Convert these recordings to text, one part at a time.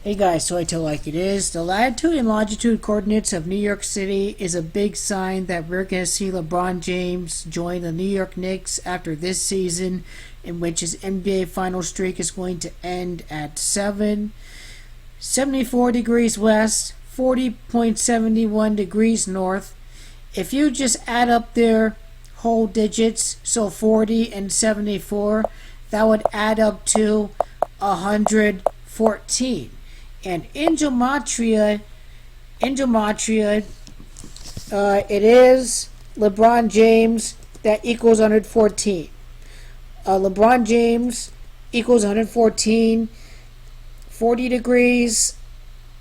Hey guys, so I tell like it is. The latitude and longitude coordinates of New York City is a big sign that we're going to see LeBron James join the New York Knicks after this season, in which his NBA final streak is going to end at 74 degrees west, 40.71 degrees north. If you just add up their whole digits, so 40 and 74, that would add up to 114. And in Gematria, it is LeBron James that equals 114. LeBron James equals 114, 40 degrees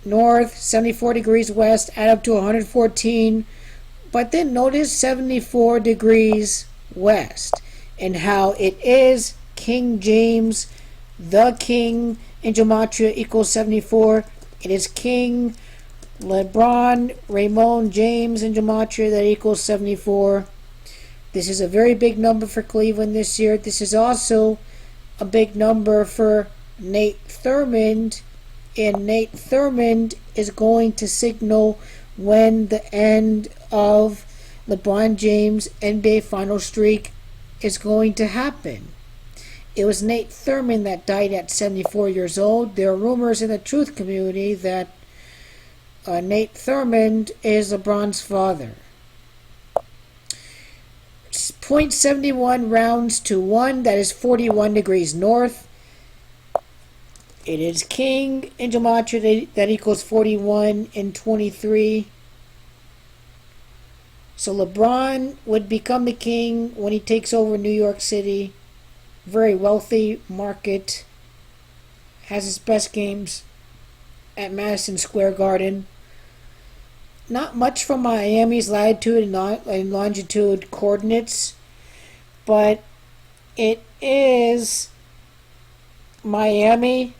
north, 74 degrees west, add up to 114. But then notice 74 degrees west and how it is King James, the king in Gematria equals 74. It is King LeBron Raymond James in Gematria that equals 74. This is a very big number for Cleveland this year. This is also a big number for Nate Thurmond, and Nate Thurmond is going to signal when the end of LeBron James' NBA final streak is going to happen. It was Nate Thurmond that died at 74 years old. There are rumors in the truth community that Nate Thurmond is LeBron's father. .71 rounds to 1, that is 41 degrees north. It is King in Gematria that equals 41 and 23. So LeBron would become the king when he takes over New York City. Very wealthy market, has his best games at Madison Square Garden. Not much from Miami's latitude and longitude coordinates, but it is Miami.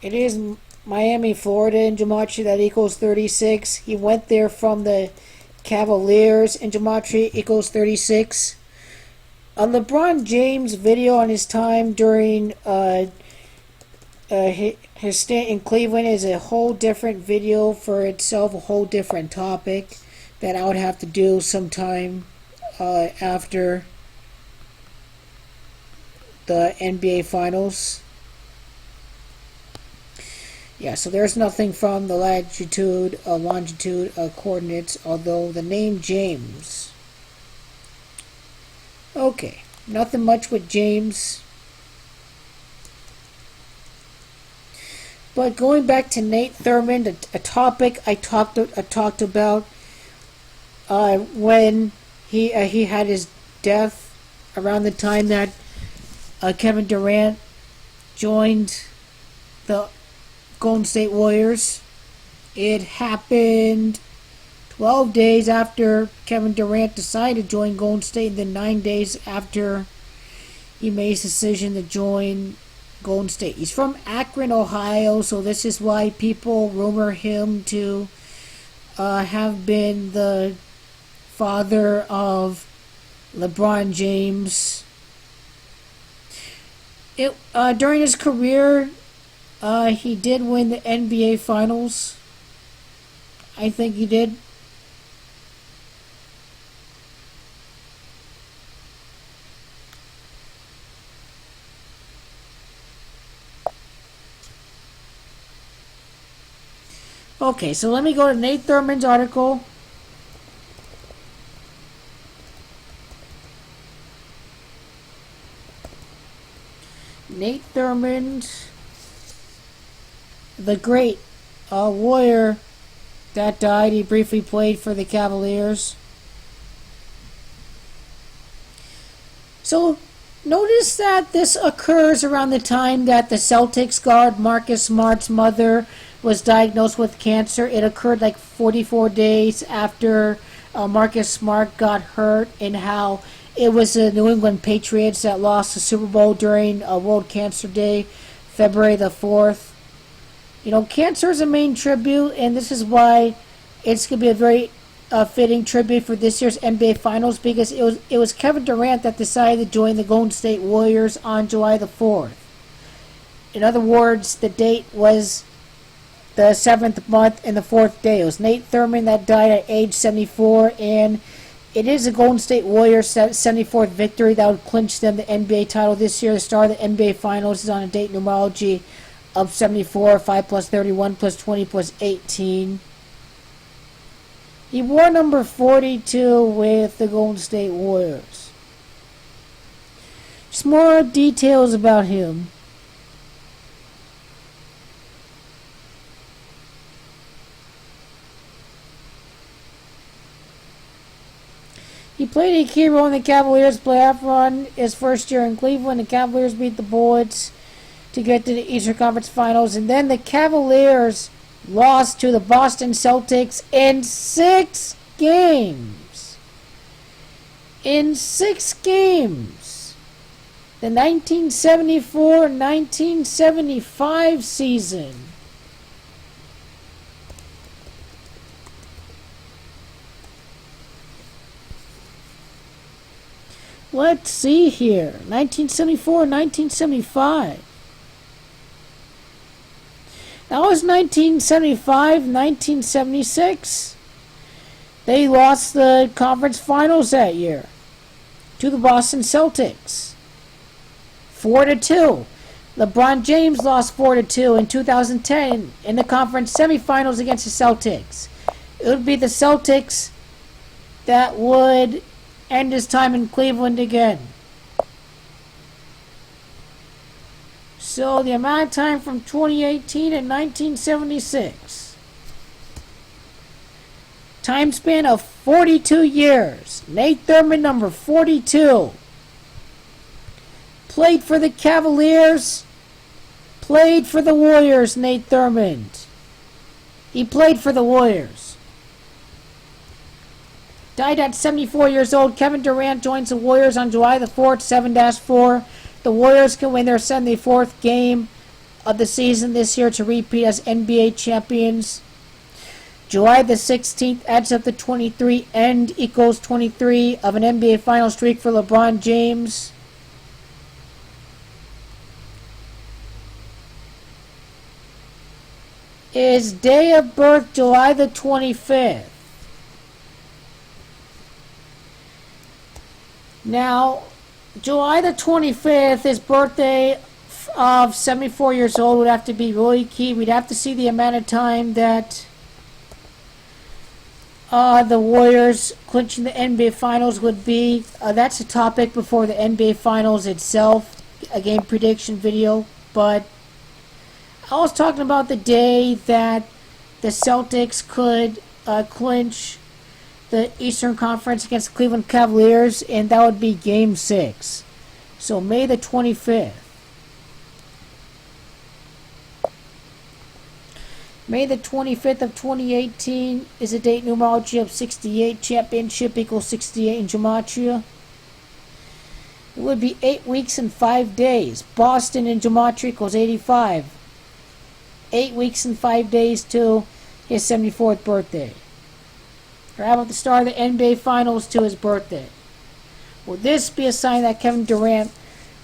It is Miami, Florida in Gematria that equals 36. He went there from the Cavaliers in Gematria equals 36. A LeBron James video on his time during his stint in Cleveland is a whole different video for itself, a whole different topic that I would have to do sometime after the NBA Finals. Yeah, so there's nothing from the latitude, longitude coordinates, although the name James. Okay, nothing much with James. But going back to Nate Thurmond, a topic I talked about when he had his death around the time that Kevin Durant joined the Golden State Warriors. It happened 12 days after Kevin Durant decided to join Golden State, and then 9 days after he made his decision to join Golden State. He's from Akron, Ohio, so this is why people rumor him to have been the father of LeBron James. During his career, he did win the NBA Finals. I think he did. Okay, so let me go to Nate Thurmond's article. Nate Thurmond, the great warrior that died. He briefly played for the Cavaliers. So notice that this occurs around the time that the Celtics guard Marcus Smart's mother was diagnosed with cancer. It occurred like 44 days after Marcus Smart got hurt, and how it was the New England Patriots that lost the Super Bowl during World Cancer Day, February the 4th. You know, cancer is a main tribute, and this is why it's going to be a very a fitting tribute for this year's NBA Finals because it was Kevin Durant that decided to join the Golden State Warriors on July the 4th. In other words, the date was the 7th month and the 4th day. It was Nate Thurmond that died at age 74, and it is the Golden State Warriors' 74th victory that would clinch them the NBA title this year. The star of the NBA Finals is on a date numerology of 74, 5 plus 31 plus 20 plus 18. He wore number 42 with the Golden State Warriors. Just more details about him. He played a key role in the Cavaliers' playoff run his first year in Cleveland. The Cavaliers beat the Bullets to get to the Eastern Conference Finals. And then the Cavaliers lost to the Boston Celtics in 6 games. In 6 games. The 1974-1975 season. Let's see here. 1974-1975. That was 1975-1976. They lost the conference finals that year to the Boston Celtics. 4-2. LeBron James lost 4-2 in 2010 in the conference semifinals against the Celtics. It would be the Celtics that would end his time in Cleveland again. So the amount of time from 2018 and 1976. Time span of 42 years. Nate Thurmond, number 42. Played for the Cavaliers. Played for the Warriors, Nate Thurmond. He played for the Warriors. Died at 74 years old. Kevin Durant joins the Warriors on July the 4th, 7-4. The Warriors can win their 74th game of the season this year to repeat as NBA champions. July the 16th adds up to 23. End equals 23 of an NBA final streak for LeBron James. His day of birth, July the 25th. Now, July the 25th, his birthday of 74 years old would have to be really key. We'd have to see the amount of time that the Warriors clinching the NBA Finals would be. That's a topic before the NBA Finals itself, a game prediction video. But I was talking about the day that the Celtics could clinch the Eastern Conference against the Cleveland Cavaliers, and that would be Game 6. So May the 25th. May the 25th of 2018 is a date numerology of 68. Championship equals 68 in Gematria. It would be 8 weeks and 5 days. Boston in Gematria equals 85. 8 weeks and 5 days to his 74th birthday. Or how about the start of the NBA Finals to his birthday? Would this be a sign that Kevin Durant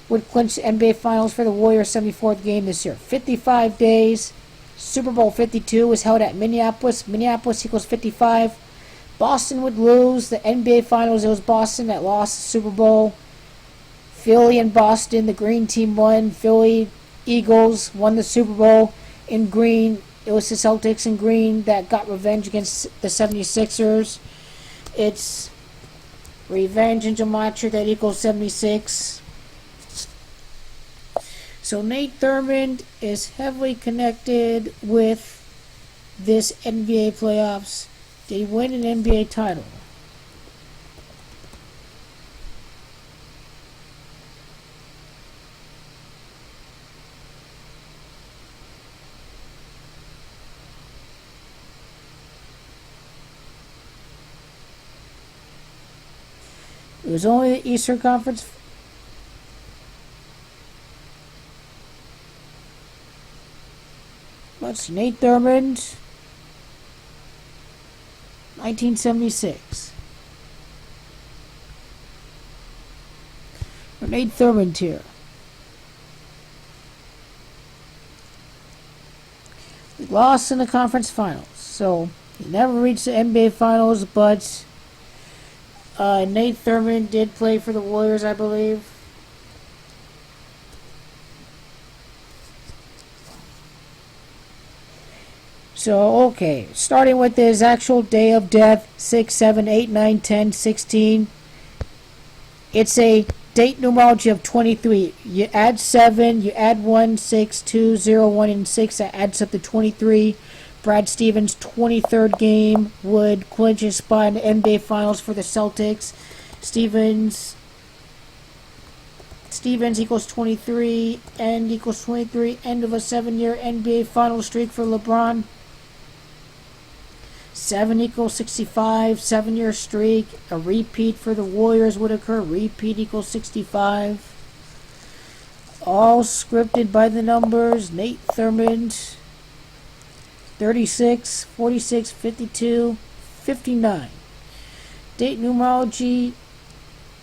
would clinch the NBA Finals for the Warriors' 74th game this year? 55 days. Super Bowl 52 was held at Minneapolis. Minneapolis equals 55. Boston would lose the NBA Finals. It was Boston that lost the Super Bowl. Philly and Boston, the green team won. Philly Eagles won the Super Bowl in green. It was the Celtics in green that got revenge against the 76ers. It's revenge in Gematria that equals 76. So Nate Thurmond is heavily connected with this NBA playoffs. Did he win an NBA title? It was only the Eastern Conference. Let's see, Nate Thurmond. 1976. Nate Thurmond here. We lost in the conference finals, so he never reached the NBA finals, but Nate Thurmond did play for the Warriors, I believe. So, okay, starting with his actual day of death, 6, 7, 8, 9, 10, 16. It's a date numerology of 23. You add 7, you add 1, 6, 2, 0, 1, and 6. That adds up to 23. Brad Stevens' 23rd game would clinch his spot in the NBA Finals for the Celtics. Stevens equals 23. End equals 23. End of a 7-year NBA Finals streak for LeBron. 7 equals 65, 7-year streak. A repeat for the Warriors would occur. Repeat equals 65. All scripted by the numbers. Nate Thurmond, 36, 46, 52, 59. Date numerology,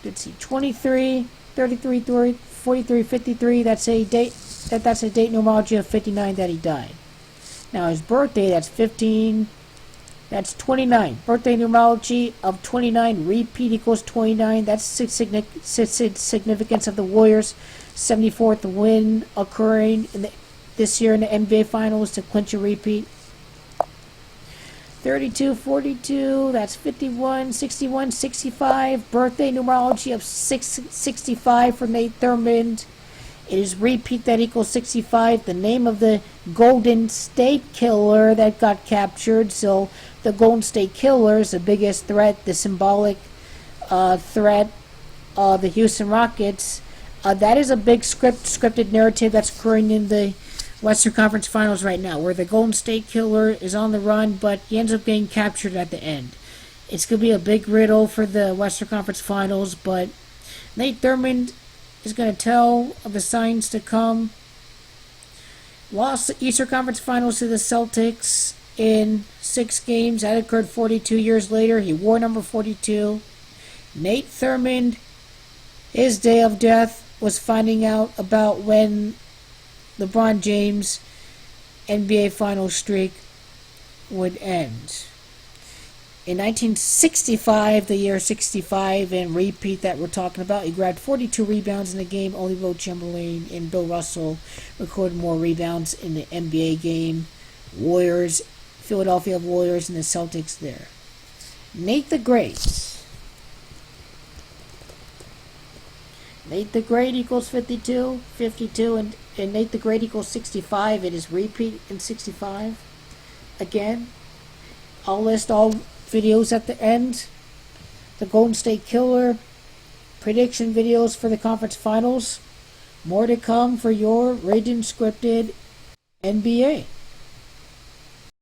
let's see, 23, 33, 43, 53. That's a date numerology of 59 that he died. Now his birthday, that's 15. That's 29. Birthday numerology of 29. Repeat equals 29. That's significance of the Warriors' 74th win occurring this year in the NBA Finals to clinch a repeat. 32, 42. That's 51, 61, 65. Birthday numerology of 65 for Nate Thurmond. It is repeat that equals 65. The name of the Golden State Killer that got captured. So the Golden State Killer is the biggest threat, the symbolic threat, the Houston Rockets. That is a big scripted narrative that's occurring in the Western Conference Finals right now, where the Golden State Killer is on the run, but he ends up getting captured at the end. It's going to be a big riddle for the Western Conference Finals, but Nate Thurmond is going to tell of the signs to come. Lost the Eastern Conference Finals to the Celtics in 6 games. That occurred 42 years later. He wore number 42. Nate Thurmond, his day of death was finding out about when LeBron James' NBA Finals streak would end. In 1965, the year 65, and repeat that we're talking about, he grabbed 42 rebounds in the game. Only Will Chamberlain and Bill Russell recorded more rebounds in the NBA game. Warriors, Philadelphia Warriors, and the Celtics there. Nate the Great. Nate the Great equals 52, 52, and Nate the Great equals 65. It is repeat in 65. Again, I'll list all videos at the end. The Golden State Killer, prediction videos for the conference finals. More to come for your Raging Scripted NBA.